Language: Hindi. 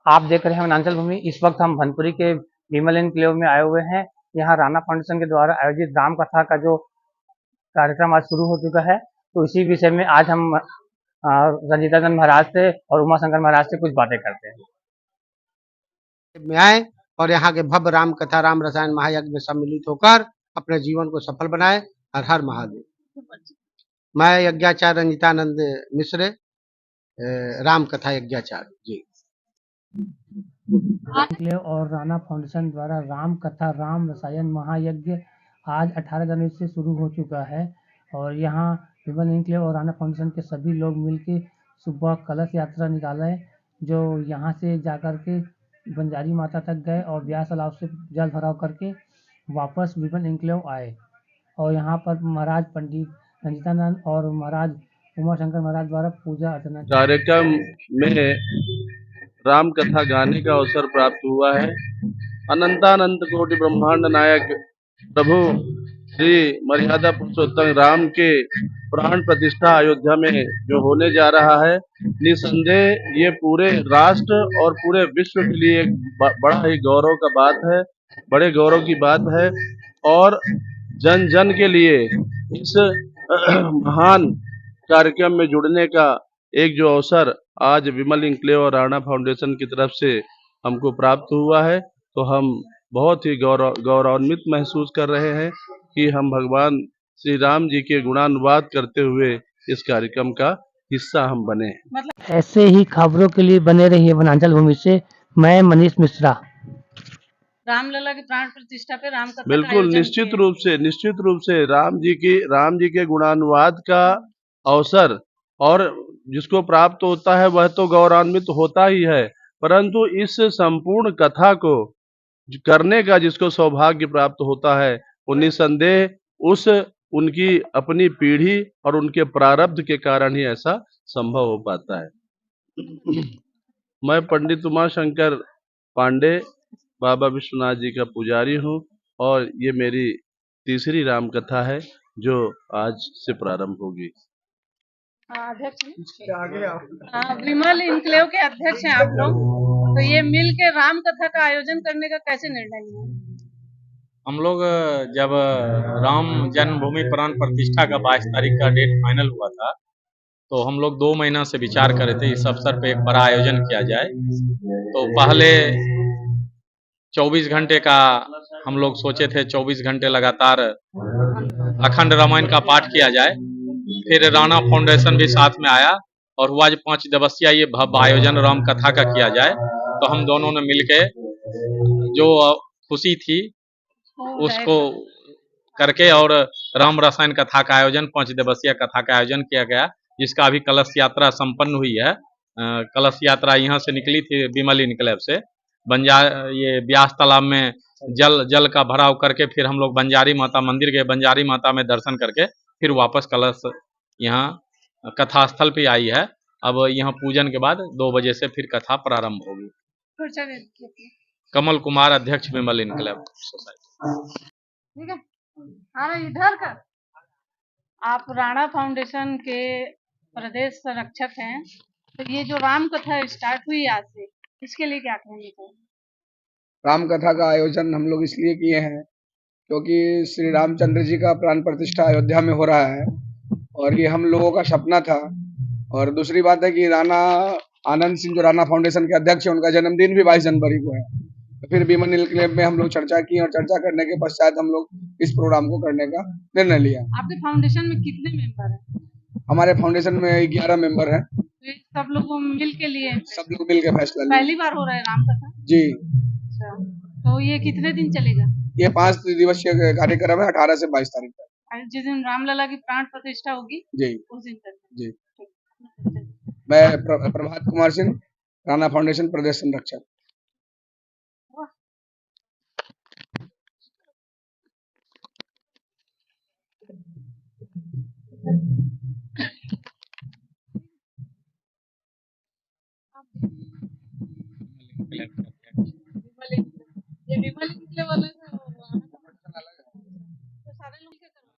आप देख रहे हैं वनांचल भूमि। इस वक्त हम भनपुरी के विमल एन्क्लेव में आए हुए हैं। यहाँ राणा फाउंडेशन के द्वारा आयोजित राम कथा का जो कार्यक्रम आज शुरू हो चुका है, तो इसी विषय में आज हम रंजीतानंद महाराज से और उमाशंकर महाराज से कुछ बातें करते हैं। में आए और यहाँ के भव्य राम कथा राम रसायन महायज्ञ में सम्मिलित होकर अपने जीवन को सफल बनाए। हर हर महादेव। मैं यज्ञाचार्य रंजीतानंद मिश्र, राम कथा यज्ञाचार्य जी। एन्क्लेव और राणा फाउंडेशन द्वारा राम कथा राम रसायन महायज्ञ आज 18 जनवरी से शुरू हो चुका है और यहाँ विमल एन्क्लेव और राणा फाउंडेशन के सभी लोग मिलकर सुबह कलश यात्रा निकाले, जो यहाँ से जाकर के बंजारी माता तक गए और ब्यास तालाब से जल भराव करके वापस विमल एन्क्लेव आए। और यहाँ पर महाराज पंडित रंजीतानंद और महाराज उमाशंकर महाराज द्वारा पूजा अर्चना कार्यक्रम में राम कथा गाने का अवसर प्राप्त हुआ है। अनंतानंत कोटि ब्रह्मांड नायक प्रभु श्री मर्यादा पुरुषोत्तम राम के प्राण प्रतिष्ठा अयोध्या में जो होने जा रहा है, निसंदेह ये पूरे राष्ट्र और पूरे विश्व के लिए एक बड़ा ही गौरव का बात है, बड़े गौरव की बात है। और जन जन के लिए इस महान कार्यक्रम में जुड़ने का एक जो अवसर आज विमल एन्क्लेव और राणा फाउंडेशन की तरफ से हमको प्राप्त हुआ है, तो हम बहुत ही गौरवान्वित महसूस कर रहे हैं कि हम भगवान श्री राम जी के गुणानुवाद करते हुए इस कार्यक्रम का हिस्सा हम बने। ऐसे ही खबरों के लिए बने रहिए वनांचल भूमि से। मैं मनीष मिश्रा। रामलला की प्राण प्रतिष्ठा पे राम कथा बिल्कुल, निश्चित रूप से राम जी के गुणानुवाद का अवसर और जिसको प्राप्त होता है वह तो गौरवान्वित होता ही है, परंतु इस संपूर्ण कथा को करने का जिसको सौभाग्य प्राप्त होता है, वो निसंदेह उनकी अपनी पीढ़ी और उनके प्रारब्ध के कारण ही ऐसा संभव हो पाता है। मैं पंडित उमाशंकर पांडे बाबा विश्वनाथ जी का पुजारी हूँ और ये मेरी तीसरी राम कथा है जो आज से प्रारंभ होगी। अध्यक्ष विमल एन्क्लेव के अध्यक्ष हैं आप लोग, तो ये मिल के राम कथा का आयोजन करने का कैसे निर्णय लिया? हम लोग जब राम जन्मभूमि प्राण प्रतिष्ठा का 22 तारीख का डेट फाइनल हुआ था, तो हम लोग 2 महीना से विचार कर रहे थे इस अवसर पे एक बड़ा आयोजन किया जाए। तो पहले 24 घंटे का हम लोग सोचे थे, 24 घंटे लगातार अखंड रामायण का पाठ किया जाए। फिर राणा फाउंडेशन भी साथ में आया और हुआ जो 5 दिवसीय ये भव्य आयोजन राम कथा का किया जाए। तो हम दोनों ने मिलके जो खुशी थी उसको करके और राम रसायन कथा का आयोजन 5 दिवसीय कथा का आयोजन किया गया, जिसका अभी कलश यात्रा संपन्न हुई है। कलश यात्रा यहाँ से निकली थी विमल एन्क्लेव से, ये ब्यास तालाब में जल का भराव करके फिर हम लोग बंजारी माता मंदिर गए, बंजारी माता में दर्शन करके फिर वापस कलश यहाँ कथा स्थल पे आई है। अब यहाँ पूजन के बाद 2 बजे से फिर कथा प्रारंभ होगी। कमल कुमार, अध्यक्ष विमल एन्क्लेव सोसाइटी। ठीक है, अरे इधर का आप राणा फाउंडेशन के प्रदेश संरक्षक हैं, तो ये जो राम कथा स्टार्ट हुई आज से, इसके लिए क्या कहना चाहिए? राम कथा का आयोजन हम लोग इसलिए किए हैं क्योंकि श्री रामचंद्र जी का प्राण प्रतिष्ठा अयोध्या में हो रहा है और ये हम लोगों का सपना था। और दूसरी बात है कि राणा आनंद सिंह जो राणा फाउंडेशन के अध्यक्ष हैं, उनका जन्मदिन भी 22 जनवरी को है। तो फिर विमल एन्क्लेव में हम लोग चर्चा की और चर्चा करने के पश्चात हम लोग इस प्रोग्राम को करने का निर्णय लिया। आपके फाउंडेशन में कितने मेंबर हैं? हमारे फाउंडेशन में 11 मेंबर हैं। तो सब लोग मिल के लिए, सब लोग मिल के फैसला लिया। पहली बार हो रहा है राम कथा जी। अच्छा, तो ये कितने दिन चलेगा? ये 5 दिवसीय कार्यक्रम है, 18 से 22 तारीख तक। जिस दिन रामलला की प्राण प्रतिष्ठा होगी जी उस दिन तक। जी। मैं प्रभात कुमार सिंह, राणा फाउंडेशन प्रदेश संरक्षक। Electric